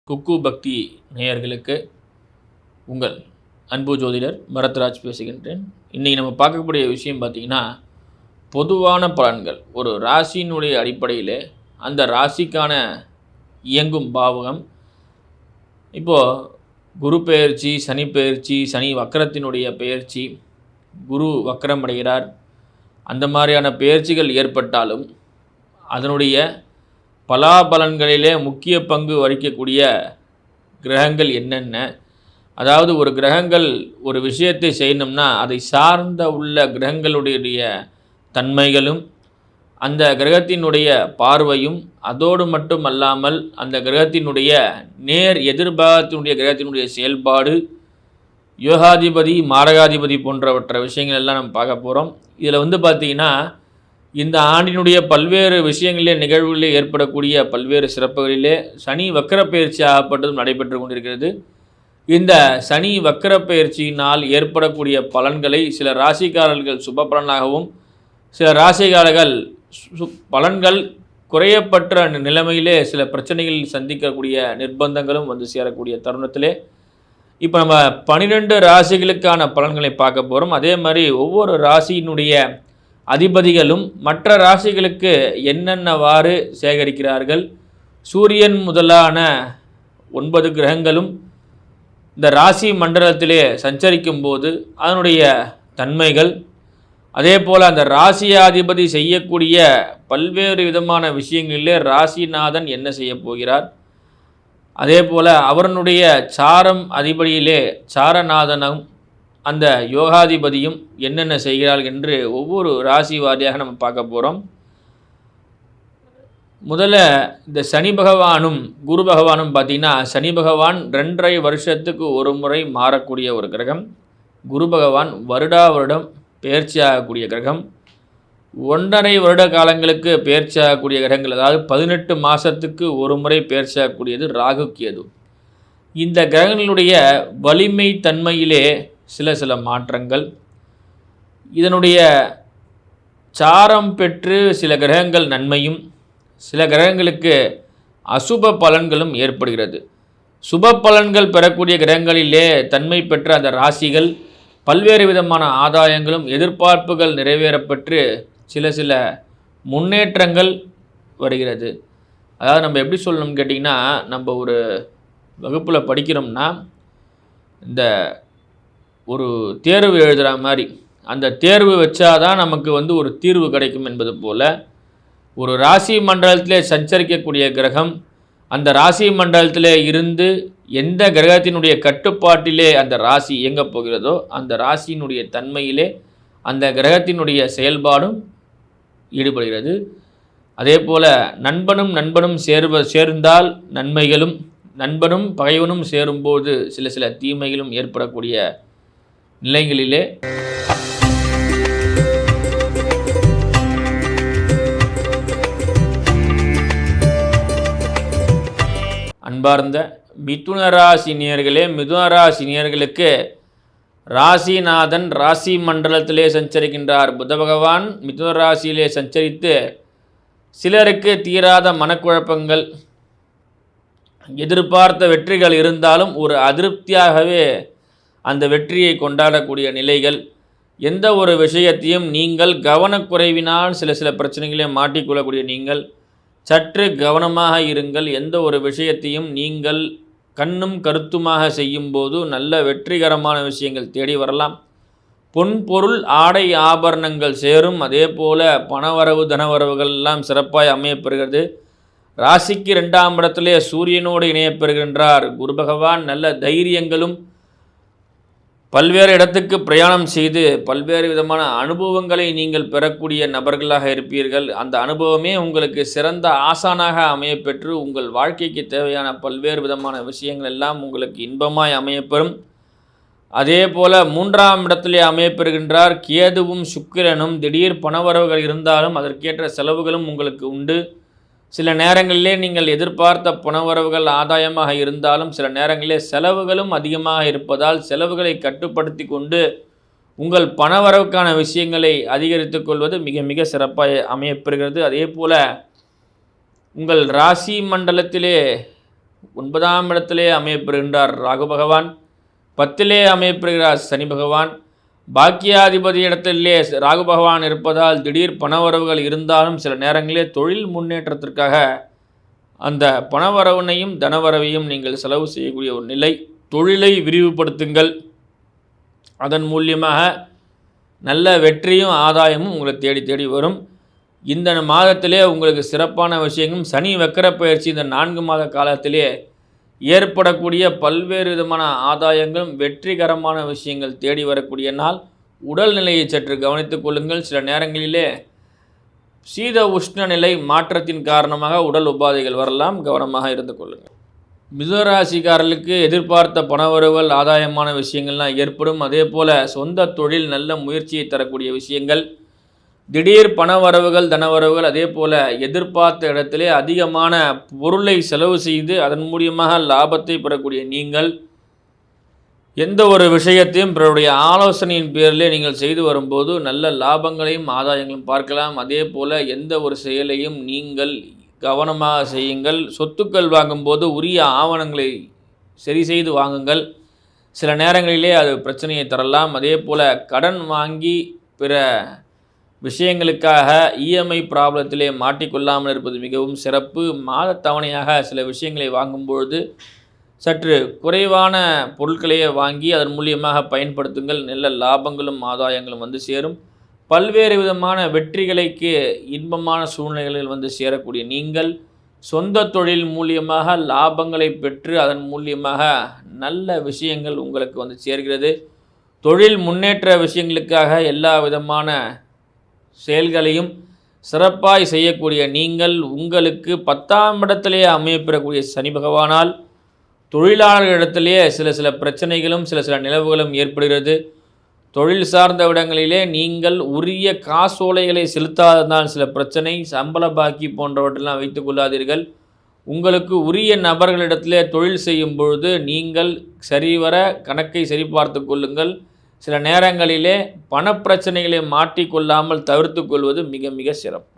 குக்கு பக்தி நேயர்களுக்கு உங்கள் அன்பு ஜோதிடர் பரத்ராஜ் பேசுகின்றேன். இன்றைக்கி நம்ம பார்க்கக்கூடிய விஷயம் பார்த்திங்கன்னா, பொதுவான பலன்கள். ஒரு ராசியினுடைய அடிப்படையில் அந்த ராசிக்கான இயங்கும் பாவகம். இப்போது குரு பெயர்ச்சி, சனி பெயர்ச்சி, சனி வக்கரத்தினுடைய பெயர்ச்சி, குரு வக்கரம் அடைகிறார், அந்த மாதிரியான பெயர்ச்சிகள் ஏற்பட்டாலும் அதனுடைய பலாபலன்களிலே முக்கிய பங்கு வகிக்கக்கூடிய கிரகங்கள் என்னென்ன, அதாவது ஒரு கிரகங்கள் ஒரு விஷயத்தை செய்யணும்னா அதை சார்ந்த உள்ள கிரகங்களுடைய தன்மைகளும் அந்த கிரகத்தினுடைய பார்வையும், அதோடு மட்டும் அல்லாமல் அந்த கிரகத்தினுடைய நேர் எதிர்பாகத்தினுடைய கிரகத்தினுடைய செயல்பாடு, யோகாதிபதி மாரகாதிபதி போன்றவற்ற விஷயங்கள் எல்லாம் நம்ம பார்க்க போகிறோம். இதில் பார்த்திங்கன்னா, இந்த ஆண்டினுடைய பல்வேறு விஷயங்களிலே நிகழ்வுகளிலே ஏற்படக்கூடிய பல்வேறு சிறப்புகளிலே சனி வக்கர பயிற்சி ஆகப்பட்டதும் நடைபெற்று கொண்டிருக்கிறது. இந்த சனி வக்கர பயிற்சியினால் ஏற்படக்கூடிய பலன்களை சில ராசிக்காரர்கள் சுப பலனாகவும், சில ராசிக்காரர்கள் பலன்கள் குறையப்பட்ட நிலைமையிலே சில பிரச்சனைகள் சந்திக்கக்கூடிய நிர்பந்தங்களும் வந்து சேரக்கூடிய தருணத்திலே இப்போ நம்ம 12 ராசிகளுக்கான பலன்களை பார்க்க போகிறோம். அதே மாதிரி ஒவ்வொரு ராசியினுடைய அதிபதிகளும் மற்ற ராசிகளுக்கு என்னென்னவாறு சேகரிக்கிறார்கள், சூரியன் முதலான 9 கிரகங்களும் இந்த ராசி மண்டலத்திலே சஞ்சரிக்கும் போது அதனுடைய தன்மைகள், அதே போல் அந்த ராசியாதிபதி செய்யக்கூடிய பல்வேறு விதமான விஷயங்களிலே ராசிநாதன் என்ன செய்ய போகிறார், அதே போல் அவரனுடைய சாரம் அதிபதியிலே சாரநாதனும் அந்த யோகாதிபதியும் என்னென்ன செய்கிறார்கள் என்று ஒவ்வொரு ராசி வாரியாக நம்ம பார்க்க போகிறோம். முதல்ல இந்த சனி பகவானும் குரு பகவானும் பார்த்திங்கன்னா, சனி பகவான் 2.5 வருஷத்துக்கு ஒரு முறை மாறக்கூடிய ஒரு கிரகம். குரு பகவான் வருடம் பெயர்ச்சி ஆகக்கூடிய கிரகம். 1.5 வருட காலங்களுக்கு பெயர்ச்சி ஆகக்கூடிய கிரகங்கள், அதாவது 18 மாதத்துக்கு ஒரு முறை பெயர்ச்சி ஆகக்கூடியது ராகு கேது. இந்த கிரகங்களுடைய வலிமை தன்மையிலே சில மாற்றங்கள், இதனுடைய சாரம் பெற்று சில கிரகங்கள் நன்மையும் சில கிரகங்களுக்கு அசுப பலன்களும் ஏற்படுகிறது. சுப பலன்கள் பெறக்கூடிய கிரகங்களிலே தன்மை பெற்ற அந்த ராசிகள் பல்வேறு விதமான ஆதாயங்களும் எதிர்பார்ப்புகள் நிறைவேறப்பெற்று சில முன்னேற்றங்கள் வருகிறது. அதாவது நம்ம எப்படி சொல்லணும்னு கேட்டிங்கன்னா, நம்ம ஒரு வகுப்பில் படிக்கிறோம்னா இந்த ஒரு தேர்வு எழுதுகிற மாதிரி அந்த தேர்வு வச்சாதான் நமக்கு ஒரு தீர்வு கிடைக்கும் என்பது போல், ஒரு ராசி மண்டலத்திலே சஞ்சரிக்கக்கூடிய கிரகம் அந்த ராசி மண்டலத்திலே இருந்து எந்த கிரகத்தினுடைய கட்டுப்பாட்டிலே அந்த ராசி இயங்கப் போகிறதோ அந்த ராசியினுடைய தன்மையிலே அந்த கிரகத்தினுடைய செயல்பாடும் ஈடுபடுகிறது. அதே போல் நண்பனும் சேர்ந்தால் நன்மைகளும், நண்பனும் பகைவனும் சேரும்போது சில தீமைகளும் ஏற்படக்கூடிய நிலைகளிலே அன்பார்ந்த மிதுன ராசி நேயர்களே, மிதுன ராசி நேயர்களுக்கு ராசிநாதன் ராசி மண்டலத்திலே சஞ்சரிக்கின்றார். புத பகவான் மிதுன ராசியிலே சஞ்சரித்து சிலருக்கு தீராத மனக்குழப்பங்கள், எதிர்பார்த்த வெற்றிகள் இருந்தாலும் ஒரு அதிருப்தியாகவே அந்த வெற்றியை கொண்டாடக்கூடிய நிலைகள், எந்த ஒரு விஷயத்தையும் நீங்கள் கவனக்குறைவினால் சில பிரச்சனைகளே மாட்டிக்கொள்ளக்கூடிய நீங்கள் சற்று கவனமாக இருங்கள். எந்த ஒரு விஷயத்தையும் நீங்கள் கண்ணும் கருத்துமாக செய்யும்போது நல்ல வெற்றிகரமான விஷயங்கள் தேடி வரலாம். பொன் பொருள் ஆடை ஆபரணங்கள் சேரும். அதே போல் பணவரவு தனவரவுகள் எல்லாம் சிறப்பாக அமையப்பெறுகிறது. ராசிக்கு 2ஆம் இடத்திலே சூரியனோடு இணையப்பெறுகின்றார் குரு பகவான். நல்ல தைரியங்களும், பல்வேறு இடத்துக்கு பிரயாணம் செய்து பல்வேறு விதமான அனுபவங்களை நீங்கள் பெறக்கூடிய நபர்களாக இருப்பீர்கள். அந்த அனுபவமே உங்களுக்கு சிறந்த ஆசானாக அமையப்பெற்று உங்கள் வாழ்க்கைக்கு தேவையான பல்வேறு விதமான விஷயங்கள் எல்லாம் உங்களுக்கு இன்பமாய் அமையப்பெறும். அதே போல் 3ஆம் இடத்திலே அமையப்பெறுகின்றார் கேதுவும் சுக்கிரனும். திடீர் பணவரவுகள் இருந்தாலும் அதற்கேற்ற செலவுகளும் உங்களுக்கு உண்டு. சில நேரங்களிலே நீங்கள் எதிர்பார்த்த பணவரவுகள் ஆதாயமாக இருந்தாலும் சில நேரங்களிலே செலவுகளும் அதிகமாக இருப்பதால் செலவுகளை கட்டுப்படுத்தி கொண்டு உங்கள் பணவரவுக்கான விஷயங்களை அதிகரித்து கொள்வது மிக மிக சிறப்பாக அமையப்பெறுகிறது. அதே போல் உங்கள் ராசி மண்டலத்திலே 9ஆம் இடத்திலே அமையப்பெறுகின்றார் ராகு பகவான். 10லே அமையப்பெறுகிறார் சனி பகவான். பாக்கியாதிபதி இடத்திலே ராகு பகவான் இருப்பதால் திடீர் பணவரவுகள் இருந்தாலும் சில நேரங்களிலே தொழில் முன்னேற்றத்திற்காக அந்த பணவரவினையும் தனவரவையும் நீங்கள் செலவு செய்யக்கூடிய ஒரு நிலை. தொழிலை விரிவுபடுத்துங்கள். அதன் மூலியமாக நல்ல வெற்றியும் ஆதாயமும் உங்களை தேடி தேடி வரும். இந்த மாதத்திலே உங்களுக்கு சிறப்பான விஷயங்களும் சனி வக்கர பயிற்சி இந்த 4 மாத காலத்திலே ஏற்படக்கூடிய பல்வேறு விதமான ஆதாயங்களும் வெற்றிகரமான விஷயங்கள் தேடி வரக்கூடிய நாள். உடல்நிலையை சற்று கவனித்துக் கொள்ளுங்கள். சில நேரங்களிலே சீத உஷ்ண நிலை மாற்றத்தின் காரணமாக உடல் உபாதைகள் வரலாம், கவனமாக இருந்து கொள்ளுங்கள். மிதுனராசிக்காரர்களுக்கு எதிர்பார்த்த பணவரவுகள் ஆதாயமான விஷயங்கள்லாம் ஏற்படும். அதே போல் சொந்த தொழில் நல்ல முயற்சியை தரக்கூடிய விஷயங்கள், திடீர் பணவரவுகள் தனவரவுகள், அதே போல் எதிர்பார்த்த இடத்திலே அதிகமான பொருளை செலவு செய்து அதன் மூலியமாக லாபத்தை பெறக்கூடிய நீங்கள் எந்த ஒரு விஷயத்தையும் பிறருடைய ஆலோசனையின் பேரிலே நீங்கள் செய்து வரும்போது நல்ல லாபங்களையும் ஆதாயங்களும் பார்க்கலாம். அதே போல் எந்த ஒரு செயலையும் நீங்கள் கவனமாக செய்யுங்கள். சொத்துக்கள் வாங்கும்போது உரிய ஆவணங்களை சரி செய்து வாங்குங்கள். சில நேரங்களிலே அது பிரச்சனையை தரலாம். அதே போல் கடன் வாங்கி பிற விஷயங்களுக்காக இஎம்ஐ ப்ராப்ளத்திலே மாட்டிக்கொள்ளாமல் இருப்பது மிகவும் சிறப்பு. மாத தவணையாக சில விஷயங்களை வாங்கும்பொழுது சற்று குறைவான பொருட்களையே வாங்கி அதன் மூலியமாக பயன்படுத்துங்கள். நல்ல லாபங்களும் ஆதாயங்களும் வந்து சேரும். பல்வேறு விதமான வெற்றிகளுக்கு இன்பமான சூழ்நிலைகளில் வந்து சேரக்கூடிய நீங்கள் சொந்த தொழில் மூலியமாக லாபங்களை பெற்று அதன் மூலியமாக நல்ல விஷயங்கள் உங்களுக்கு வந்து சேர்கிறது. தொழில் முன்னேற்ற விஷயங்களுக்காக எல்லா விதமான செயல்களையும் சிறப்பாய் செய்யக்கூடிய நீங்கள் உங்களுக்கு 10ஆம் இடத்திலே அமையப்பெறக்கூடிய சனி பகவானால் தொழிலாளர்களிடத்திலே சில பிரச்சனைகளும் சில நிலவுகளும் ஏற்படுகிறது. தொழில் சார்ந்த இடங்களிலே நீங்கள் உரிய காசோலைகளை செலுத்தாததால் சில பிரச்சனை, சம்பள பாக்கி போன்றவற்றெல்லாம் வைத்துக் கொள்ளாதீர்கள். உங்களுக்கு உரிய நபர்களிடத்திலே தொழில் செய்யும் பொழுது நீங்கள் சரிவர கணக்கை சரிபார்த்து கொள்ளுங்கள். சில நேரங்களிலே பணப்பிரச்சனைகளை மாட்டிக்கொள்ளாமல் தவிர்த்து கொள்வது மிக மிக சிறப்பு.